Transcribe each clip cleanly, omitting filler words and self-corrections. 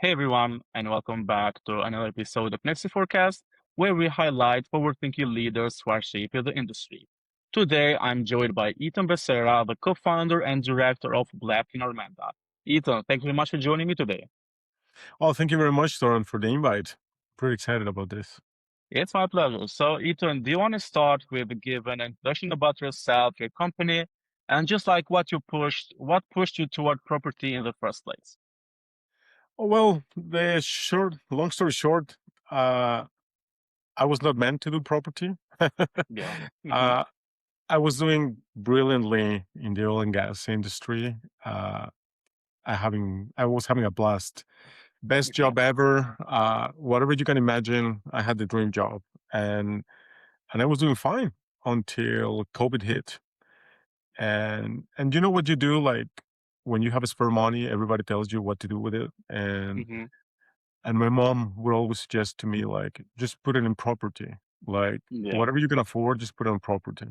Hey everyone, and welcome back to another episode of Nexiphorcast, where we highlight forward-thinking leaders who are shaping the industry. Today, I'm joined by Etan Becerra, the co-founder and director of Black in Armada. Ethan, thank you very much for joining me today. Oh, thank you very much, Dorant, for the invite. Pretty excited about this. It's my pleasure. So, Ethan, do you want to start with giving an introduction about yourself, your company, and just like what pushed you toward property in the first place? Oh, well, long story short, uh, I was not meant to do property. Yeah. Mm-hmm. uh, I was doing brilliantly in the oil and gas industry. Uh, I was having a blast. Best Okay. job ever. Whatever you can imagine, I had the dream job, and I was doing fine until COVID hit. And you know what you do, like when you have spare money, everybody tells you what to do with it. Mm-hmm. And my mom would always suggest to me, like, just put it in property. Like Yeah. whatever you can afford, just put it on property.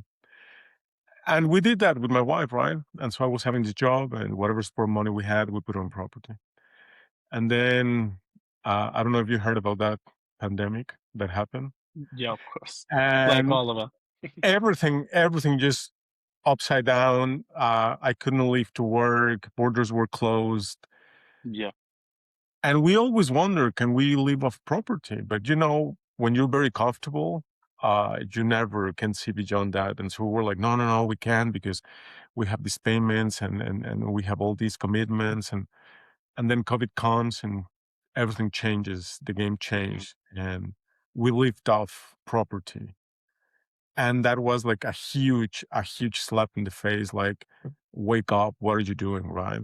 And we did that with my wife, right? And so I was having this job, and whatever spare money we had, we put on property. And then I don't know if you heard about that pandemic that happened. Yeah, of course. Like And all of us. everything just upside down. I couldn't leave to work. Borders were closed. Yeah. And we always wonder, can we live off property? But when you're very comfortable, you never can see beyond that. And so we're like, no, no, no, we can because we have these payments and we have all these commitments. And then COVID comes and everything changes. The game Mhm. changed. And we lived off property. And that was like a huge slap in the face, like, wake up, what are you doing, right?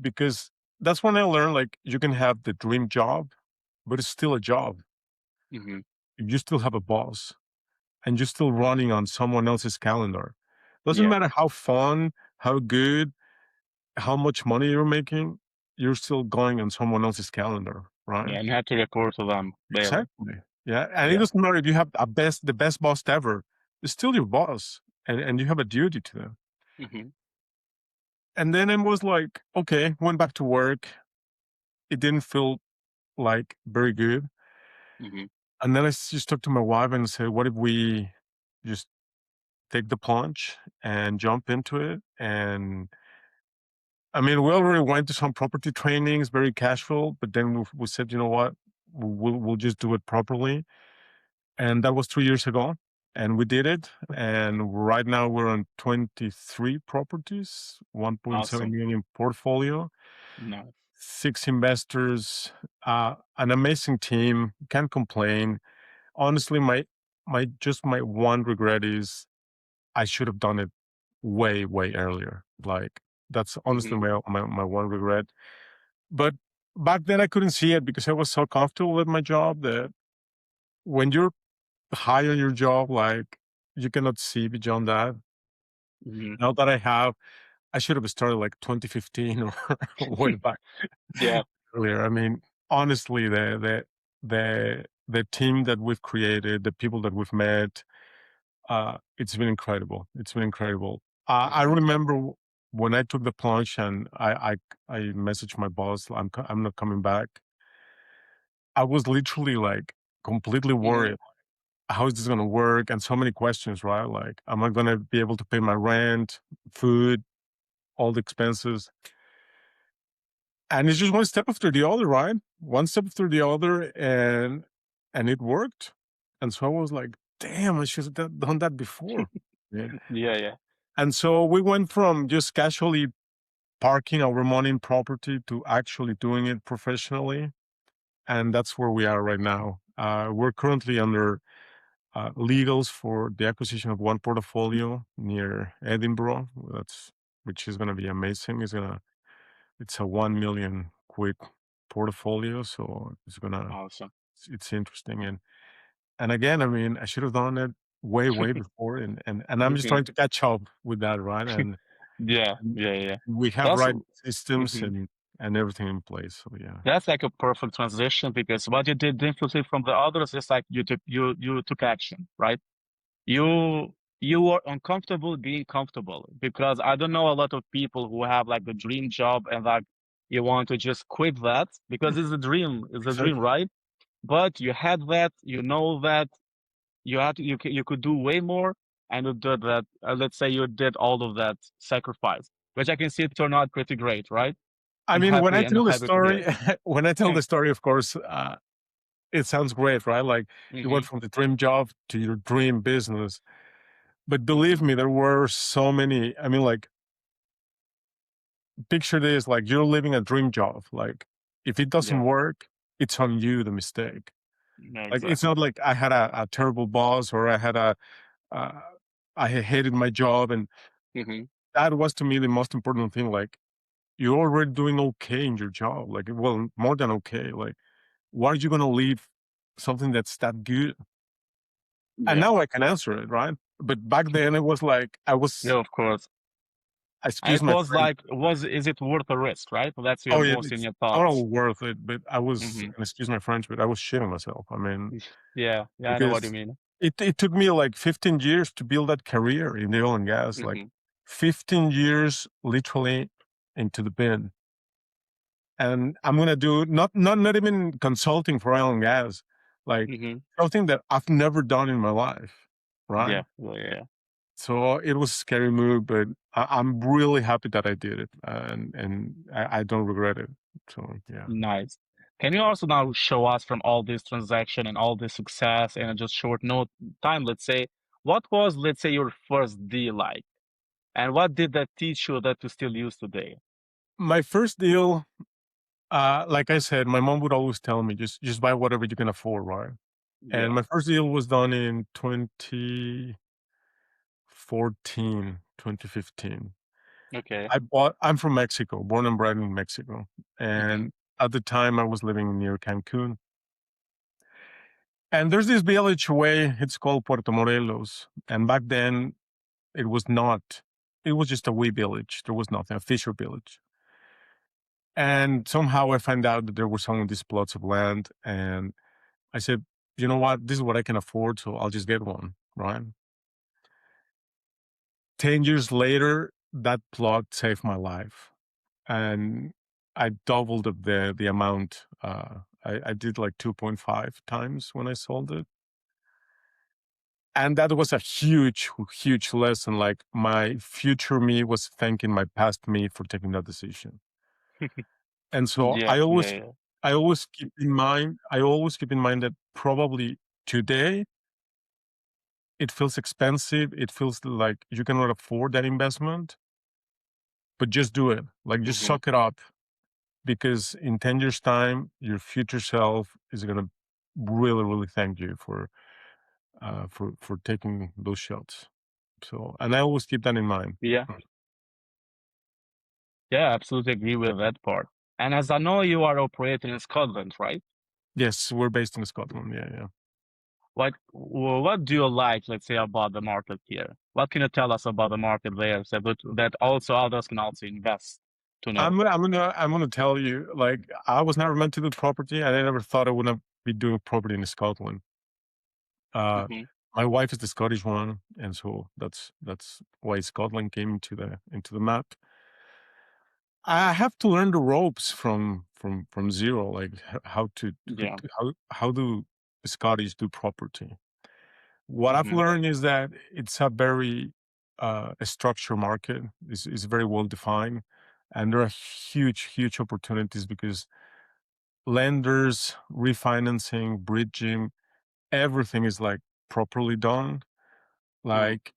Because that's when I learned, like, you can have the dream job, but it's still a job. Mhm. You still have a boss and you're still running on someone else's calendar. Doesn't Yeah. matter how fun, how good, how much money you're making, you're still going on someone else's calendar, right? Yeah, and you have to report to them daily. Exactly. Yeah. And it Yeah. doesn't matter if you have the best boss ever, it's still your boss and you have a duty to them. Mhm. And then it was like, okay, went back to work. It didn't feel like very good. Mhm. And then just talked to my wife and said, what if we just take the plunge and jump into it? And I mean, we already went to some property trainings, very casual, but then we said, you know what? We'll just do it properly. And that was 3 years ago. And we did it. And right now we're on 23 properties, 1.7 Awesome. million portfolio. Nice. Six investors, an amazing team. Can't complain. Honestly, my one regret is I should have done it way way earlier. Like that's honestly Mhm. my one regret. But back then I couldn't see it because I was so comfortable with my job that when you're high on your job, like you cannot see beyond that. Mhm. Now that I should have started like 2015 or way back Yeah. earlier. I mean, honestly, the team that we've created, the people that we've met, it's been incredible. It's been incredible. I Mhm. remember when I took the plunge and I messaged my boss, I'm not coming back. I was literally like completely Mhm. worried. How is this going to work? And so many questions, right? Like, am I going to be able to pay my rent, food, all the expenses? And it's just one step after the other, right? One step after the other, and it worked. And so I was like, damn, I should have done that before. Yeah. Yeah, yeah. And so we went from just casually parking our money in property to actually doing it professionally. And that's where we are right now. We're currently under legals for the acquisition of one portfolio near Edinburgh. Which is going to be amazing. It's a 1 million quid portfolio, so Awesome. it's interesting. And again, I mean, I should have done it way way before, and I'm just Mhm. trying to catch up with that, right? Yeah, And yeah, yeah. we have That's right systems mhm. and everything in place. So yeah. That's like a perfect transition because what you did differently from the others is like you took action, right? You were uncomfortable being comfortable because I don't know a lot of people who have like the dream job and like You want to just quit that because it's a dream, Exactly. right? But you had that, you know that you could do way more, and you did that. Let's say you did all of that sacrifice, which I can see it turned out pretty great, right? I I'm mean, when I happy and tell the happy to hear. story, when I tell the story, of course, it sounds great, right? Like you Mm-hmm. went from the dream job to your dream business. But believe me, there were so many. I mean, like, picture this, like you're living a dream job. Like, if it doesn't Yeah, work, it's on you, the mistake. yeah, Like, it's exactly. not like I had a terrible boss or uh, I hated my job. And Mm-hmm. that was to me the most important thing. Like, you're already doing okay in your job. Like, well, more than okay. Like, why are you going to leave something that's that good? And Yeah, now I can answer it, right? But back then it was like yeah, of course. I And excuse it my was French. like, is it worth the risk, right? That's your Oh yeah, most in it's your all thoughts. worth it. But I was, Mm-hmm. and excuse my French, but I was shitting myself. I mean, Yeah, yeah, I know what you because mean. it took me like 15 years to build that career in the oil and gas. Like Mm-hmm. 15 years literally into the bin. And I'm gonna do not even consulting for oil and gas, like Mm-hmm. something that I've never done in my life, right? Yeah, yeah, yeah. So it was a scary move, but I'm really happy that I did it, and I don't regret it. So yeah, Nice. Can you also now show us from all this transaction and all this success in a just short note time, let's say, what was, let's say, your first deal like? And what did that teach you that you still use today? my first deal, like I said, my mom would always tell me just buy whatever you can afford, right? And Yeah. my first deal was done in 2015. Okay. I'm from Mexico, born and bred in Mexico. Mm-hmm. And at the time I was living near Cancun. And there's this village way, it's called Puerto Morelos. And back then it was not, it was just a wee village. There was nothing, a fisher village. And somehow I found out that there were some of these plots of land. And I said, you know what? This is what I can afford. So I'll just get one, right? 10 years later, that plot saved my life. And I doubled the amount. I did like 2.5 times when I sold it. And that was a huge, huge lesson. Like my future me was thanking my past me for taking that decision. And so Yeah, yeah, yeah. I always keep in mind that probably today it feels expensive. It feels like you cannot afford that investment, but just do it. Like just Mm-hmm. suck it up because in 10 years time, your future self is going to really, really thank you for taking those shots. So, and I always keep that in mind. Yeah. Yeah, absolutely agree with that part. And as I know you are operating in Scotland, right? Yes, we're based in Scotland. Yeah, yeah. What do you like, let's say, about the market here? What can you tell us about the market there so that also others can also invest to know? I'm gonna tell you, like, I was never meant to do property, and I never thought I would not be doing property in Scotland. Uh, Mm-hmm. my wife is the Scottish one, and so that's why Scotland came into the map. I have to learn the ropes from zero, like Yeah. how do Scottish do property. What I've Mm-hmm. learned is that it's a very a structured market. Is very well defined, and there are huge opportunities because lenders, refinancing, bridging, everything is like properly done. Mm-hmm. Like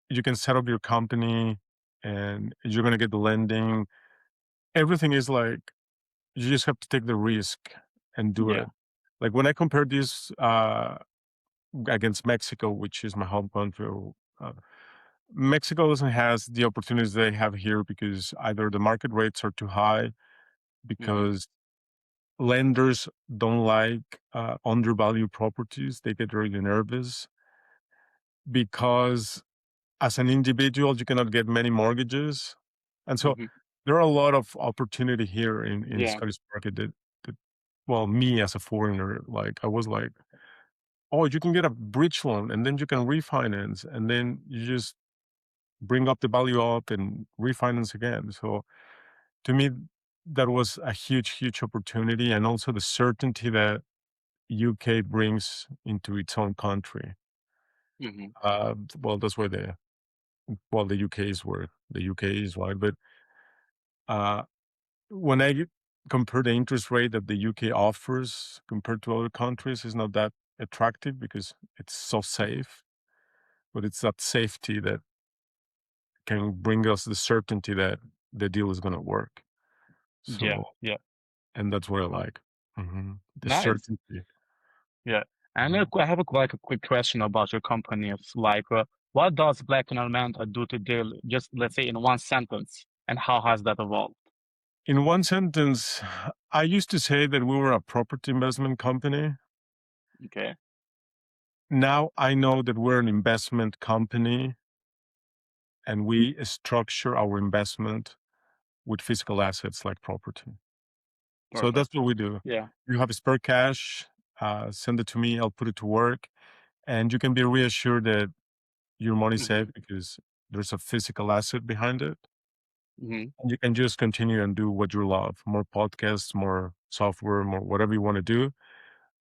you can set up your company, and you're gonna get the lending. Everything is like you just have to take the risk and do Yeah. it. Like when I compare this against Mexico, which is my home country, uh, Mexico doesn't has the opportunities they have here because either the market rates are too high, Mm-hmm. because lenders don't like undervalued properties. They get really nervous because as an individual, you cannot get many mortgages. And so Mm-hmm. there are a lot of opportunity here in Yeah. Scottish market that, well, me as a foreigner, like I was like, oh, you can get a bridge loan and then you can refinance and then you just bring up the value up and refinance again. So to me, that was a huge opportunity, and also the certainty that UK brings into its own country. Hmm. Well, that's where the UK is where the UK is, right? But uh, when I compare the interest rate that the UK offers compared to other countries, is not that attractive because it's so safe. But it's that safety that can bring us the certainty that the deal is going to work. Yeah, So, yeah. and that's what I like. The Nice. certainty. Yeah. And Mhm. I have like a quick question about your company. It's like, what does Black and Almenta do today? Just let's say in one sentence, and how has that evolved? In one sentence, I used to say that we were a property investment company. Okay, Now I know that we're an investment company and we structure our investment with physical assets like property. So perfect. that's what we do. Yeah. You have a spare cash, send it to me, I'll put it to work. And you can be reassured that your money's safe Hmm. because there's a physical asset behind it. Hmm. And you can just continue and do what you love, more podcasts, more software, more whatever you want to do.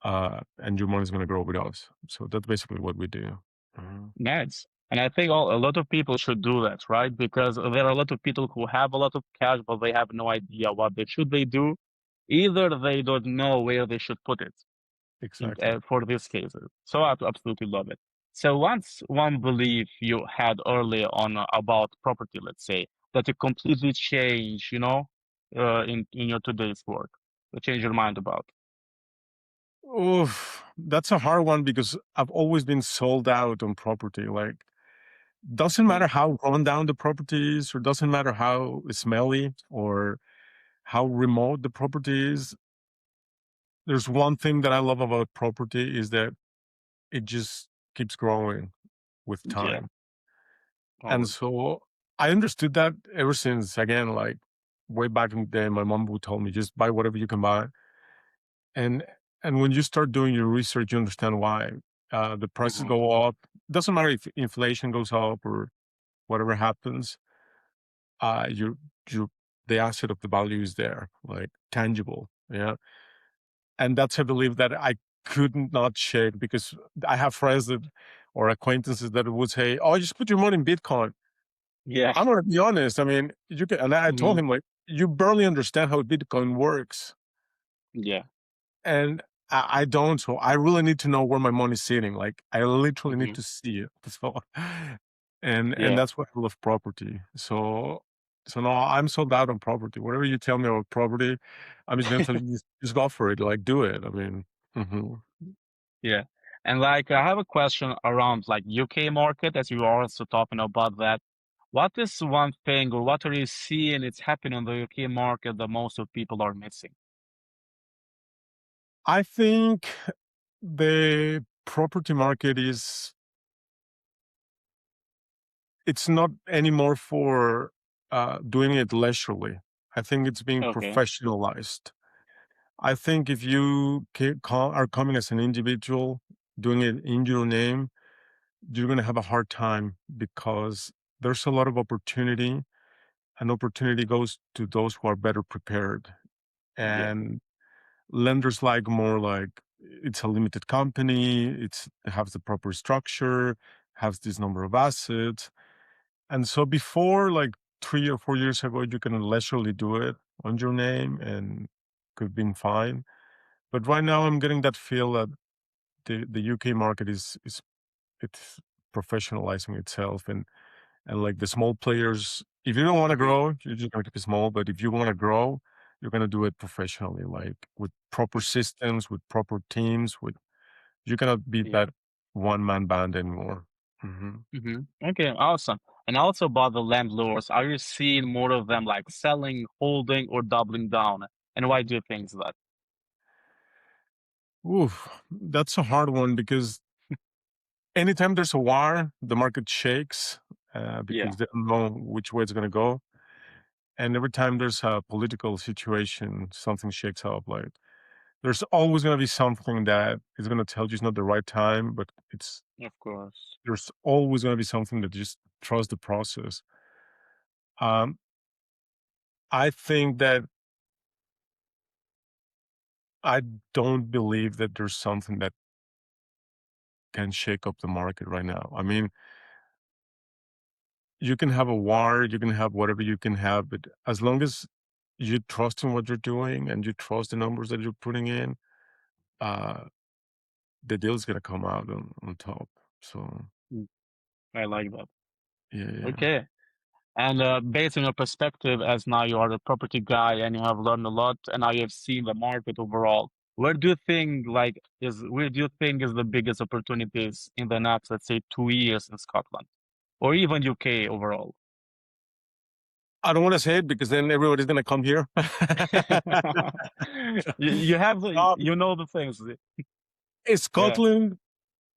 And your money's going to grow with us. So that's basically what we do. Mhm. Nice. And I think a lot of people should do that, right? Because there are a lot of people who have a lot of cash, but they have no idea what they do. Either they don't know where they should put it Exactly. for these cases. So I absolutely love it. So once one belief you had earlier on about property, let's say, that you completely change, in your today's work, to change your mind about. Oof, that's a hard one because I've always been sold out on property. Like, doesn't matter Mhm. how run down the property is, or doesn't matter how smelly or how remote the property is. There's one thing that I love about property is that it just keeps growing with Yeah, time. And always. so I understood that ever since, again, like way back in the day, my mom would tell me, just buy whatever you can buy. And and when you start doing your research, you understand why the prices Hmm. go up. Doesn't matter if inflation goes up or whatever happens. You you the asset of the value is there, like tangible. Yeah, and that's a belief that I could not shake because I have friends that or acquaintances that would say, "Oh, just put your money in Bitcoin." Yeah. I'm gonna be honest. I mean, you can, and I told Hmm. him like, you barely understand how Bitcoin works, Yeah. and I don't. So I really need to know where my money's sitting. Like, I literally need Hmm. to see it. So, and Yeah. that's why I love property. So no, I'm sold out on property. Whatever you tell me about property, I'm just gonna tell you just go for it. Like, do it. I mean, mhm. Yeah. And like I have a question around like UK market, as you are also talking about that. What is one thing or what are you seeing it's happening on the UK market that most of people are missing? I think the property market is it's not anymore for doing it leisurely. I think it's being Okay. professionalized. I think if you are coming as an individual, doing it in your name, you're going to have a hard time because there's a lot of opportunity, and opportunity goes to those who are better prepared. Yeah. And lenders like more like it's a limited company, it has the proper structure, has this number of assets. And so before, like 3 or 4 years ago, you can leisurely do it on your name and could have been fine. But right now, I'm getting that feel that the UK market is it's professionalizing itself, and like the small players, if you don't want to Hmm. grow, you're just going to keep it small. But if you want to grow, you're going to do it professionally, like with proper systems, with proper teams. With you cannot be Yeah. that one man band anymore. Hmm. Hmm. Okay, awesome. And also about the landlords, are you seeing more of them like selling, holding, or doubling down? And why do you think that? Oof, that's a hard one because anytime there's a war, the market shakes Yeah, because they don't know which way it's going to go. And every time there's a political situation, something shakes up. Like there's always going to be something that is going to tell you it's not the right time, but of course. there's always going to be something that just trust the process. Um, I think that I don't believe that there's something that can shake up the market right now. I mean, you can have a war, you can have whatever you can have, but as long as you trust in what you're doing and you trust the numbers that you're putting in, uh, the deal's gonna come out on top. So Mm, I like that. yeah, yeah. Okay. And based on your perspective, as now you are a property guy and you have learned a lot, and now you have seen the market overall, where do you think is the biggest opportunities in the next, let's say, 2 years in Scotland or even UK overall? I don't want to say it because then everybody's gonna come here. You have um, you know the things. Yeah. Scotland,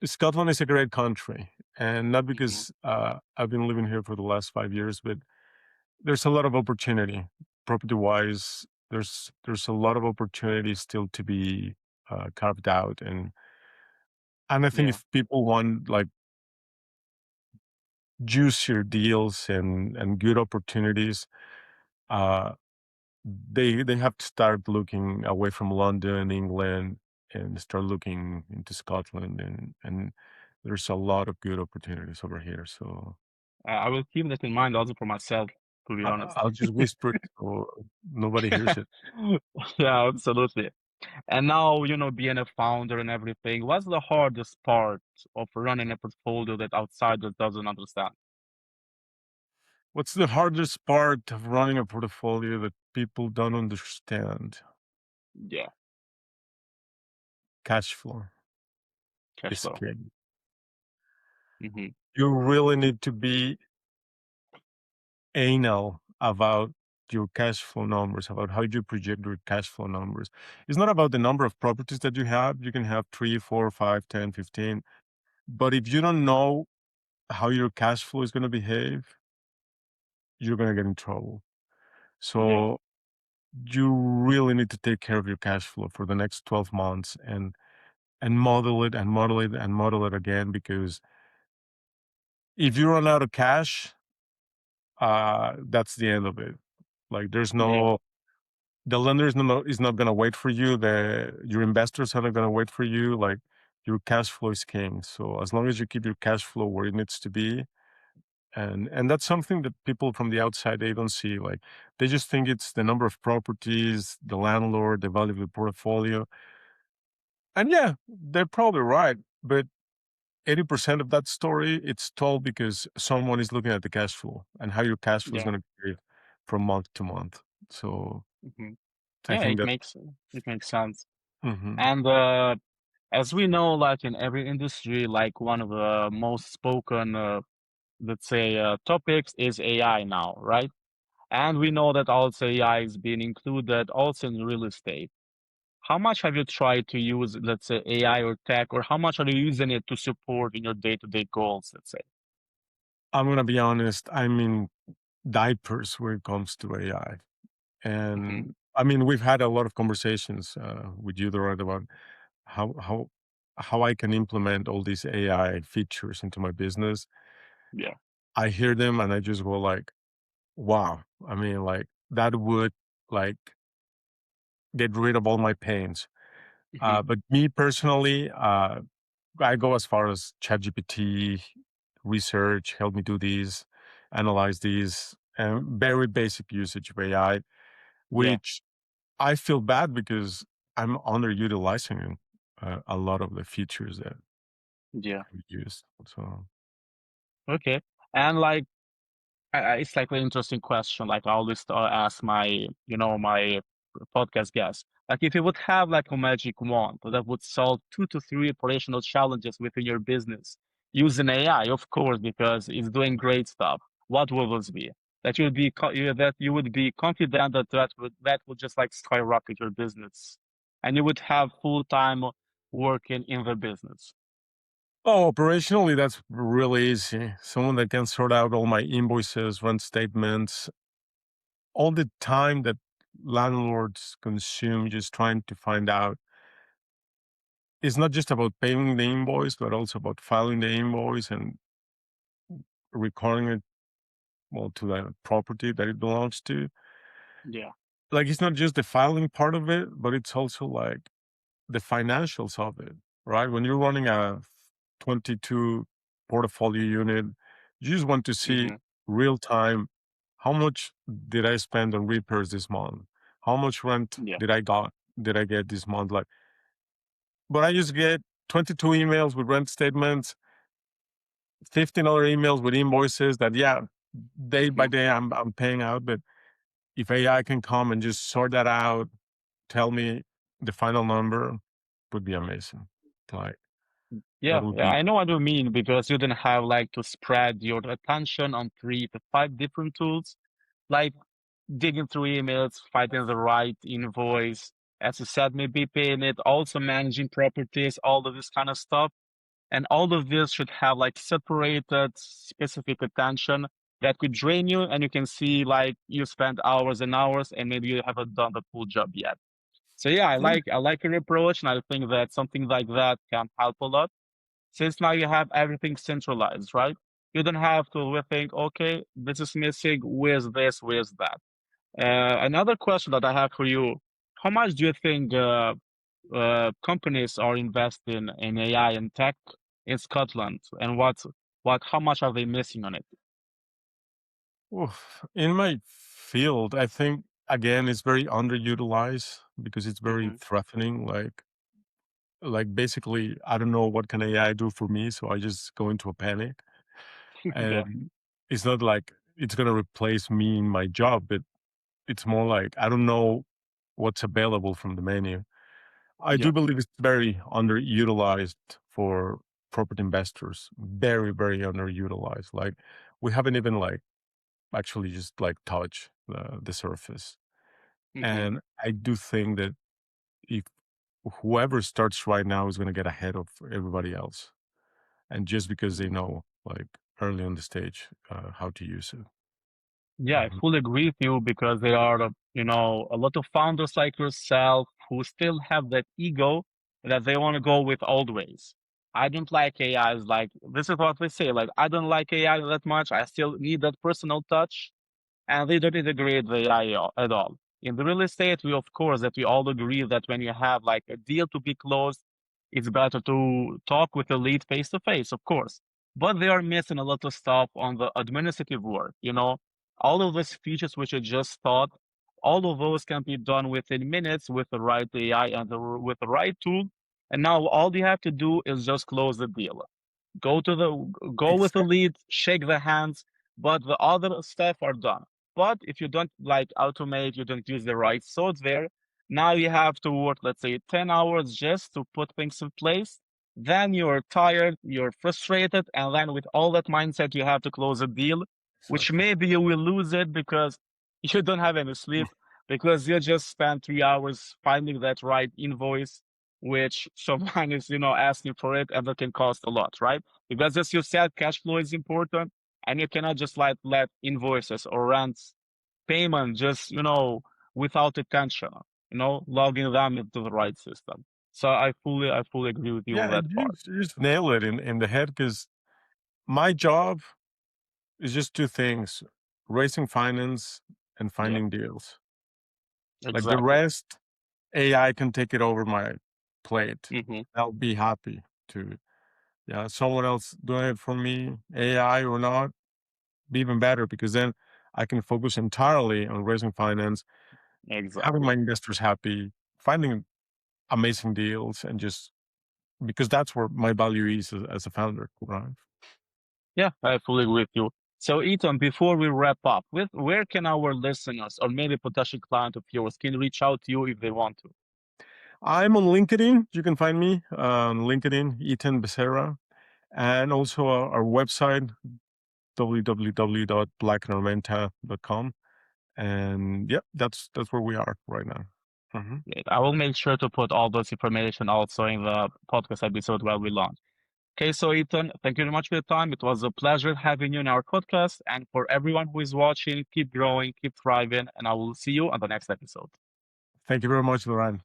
Scotland is a great country, and not Hmm. because I've been living here for the last 5 years, but there's a lot of opportunity, property wise. There's a lot of opportunity still to be carved out, and I think Yeah. if people want like juicier deals and good opportunities, uh, they have to start looking away from London, England, and start looking into Scotland, and there's a lot of good opportunities over here. So I will keep that in mind also for myself, to be honest. I'll just whisper it so nobody hears it. Yeah, absolutely. And now, being a founder and everything, what's the hardest part of running a portfolio that outsiders doesn't understand? What's the hardest part of running a portfolio that people don't understand? Yeah, Cash flow cash is flow. king. Hmm. You really need to be anal about your cash flow numbers, about how you project your cash flow numbers. It's not about the number of properties that you have. You can have 3, 4, 5, 10, 15. But if you don't know how your cash flow is going to behave, you're going to get in trouble. Yeah, So you really need to take care of your cash flow for the next 12 months and model it and model it and model it again, because if you run out of cash, that's the end of it. Like there's yeah, no the lender is not gonna wait for you. Your investors are not gonna wait for you. Like your cash flow is king. So as long as you keep your cash flow where it needs to be, and that's something that people from the outside they don't see. Like they just think it's the number of properties, the landlord, the value of the portfolio. And yeah, they're probably right. But 80% of that story, it's told because someone is looking at the cash flow and how your cash flow is yeah. going to be from month to month. So Hmm. I Yeah, think that. it makes sense. Mhm. And as we know, like in every industry, like one of the most spoken, let's say, topics is AI now, right? And we know that also AI is being included also in real estate. How much have you tried to use, let's say, AI or tech, or how much are you using it to support in your day-to-day goals, let's say? I'm going to be honest. I'm in diapers when it comes to AI. Hmm. And I mean, we've had a lot of conversations with you, Dorant, about how, how, how I can implement all these AI features into my business. Yeah, I hear them and I just go like, wow. I mean, like that would like get rid of all my pains. hmm, But me personally, I go as far as ChatGPT, research, help me do these, analyze these, and very basic usage of AI, yeah, which I feel bad because I'm underutilizing a lot of the features that yeah. we use. So Okay. And like, it's like an interesting question. Like I always ask my podcast guests. Like if you would have like a magic wand that would solve 2 to 3 operational challenges within your business using AI, of course, because it's doing great stuff. What will those be? That you would be confident that would just like skyrocket your business, and you would have full time working in the business. oh, operationally, that's really easy. Someone that can sort out all my invoices, rent statements, all the time that landlords consume just trying to find out. It's not just about paying the invoice, but also about filing the invoice and recording it, well, to the property that it belongs to. Yeah, Like, it's not just the filing part of it, but it's also like the financials of it, right? When you're running a 22 portfolio unit, you just want to see Hmm. real time how much did I spend on repairs this month? How much rent Yeah. did I get this month? Like, but I just get 22 emails with rent statements, 15 other emails with invoices that yeah, day by Hmm. day I'm paying out. But if AI can come and just sort that out, tell me the final number, would be amazing. Like that Yeah, would yeah, be I know what you mean because you didn't have like to spread your attention on 3 to 5 different tools, like digging through emails, finding the right invoice, as you said, maybe paying it, also managing properties, all of this kind of stuff. And all of this should have like separated specific attention that could drain you, and you can see like you spend hours and hours and maybe you haven't done the full job yet. So yeah, yeah. I like your approach, and I think that something like that can help a lot since now you have everything centralized, right? You don't have to think, okay, this is missing, where's this, where's that? Another question that I have for you, how much do you think companies are investing in AI and tech in Scotland, and how much are they missing on it? Oof. In my field, I think again it's very underutilized because it's very Hmm. threatening. Like basically, I don't know what can AI do for me, so I just go into a panic. Yeah, And it's not like it's gonna replace me in my job, but it's more like I don't know what's available from the menu. I yeah, do believe it's very underutilized for property investors. Very, very underutilized. Like we haven't even like actually just like touched the surface. hmm, And I do think that if whoever starts right now is going to get ahead of everybody else, and just because they know like early on the stage how to use it. yeah. I Mhm. fully agree with you because there are, a lot of founders like yourself who still have that ego that they want to go with old ways. I don't like AI. Like this is what we say. Like I don't like AI that much. I still need that personal touch, and they don't integrate the AI at all. In the real estate, we of course that we all agree that when you have like a deal to be closed, it's better to talk with the lead face to face, of course. But they are missing a lot of stuff on the administrative work. All of those features which you just thought, all of those can be done within minutes with the right AI and with the right tool. And now all you have to do is just close the deal. Go with the Exactly. lead, shake the hands, but the other stuff are done. But if you don't like automate, you don't use the right software, now you have to work, let's say, 10 hours just to put things in place. Then you're tired, you're frustrated, and then with all that mindset, you have to close a deal, which Exactly. maybe you will lose it because you don't have any sleep, because you just spent 3 hours finding that right invoice, which someone is, asking for it, and that can cost a lot, right? Because as you said, cash flow is important, and you cannot just like let invoices or rents payment just, without attention, logging them into the right system. So I fully agree with you on Yeah, that part. you just nail it in the head because my job is just two things: raising finance and Yeah, finding deals. Like the exactly. rest, AI can take it over my plate. Hmm. I'll be happy to, yeah, someone else doing it for me, AI or not, be even better because then I can focus entirely on raising finance, having Exactly. my investors happy, finding amazing deals, and just because that's where my value is as a founder, right? Yeah, I fully agree with you. So, Ethan, before we wrap up, where can our listeners or maybe potential client of yours can reach out to you if they want to? I'm on LinkedIn. You can find me on LinkedIn, Etan Becerra, and also our website, www.blacknormenta.com. And yeah, that's where we are right now. Mhm. Great. I will make sure to put all those information also in the podcast episode while we launch. Okay, so Ethan, thank you very much for your time. It was a pleasure having you in our podcast. And for everyone who is watching, keep growing, keep thriving, and I will see you on the next episode. Thank you very much, Laurent.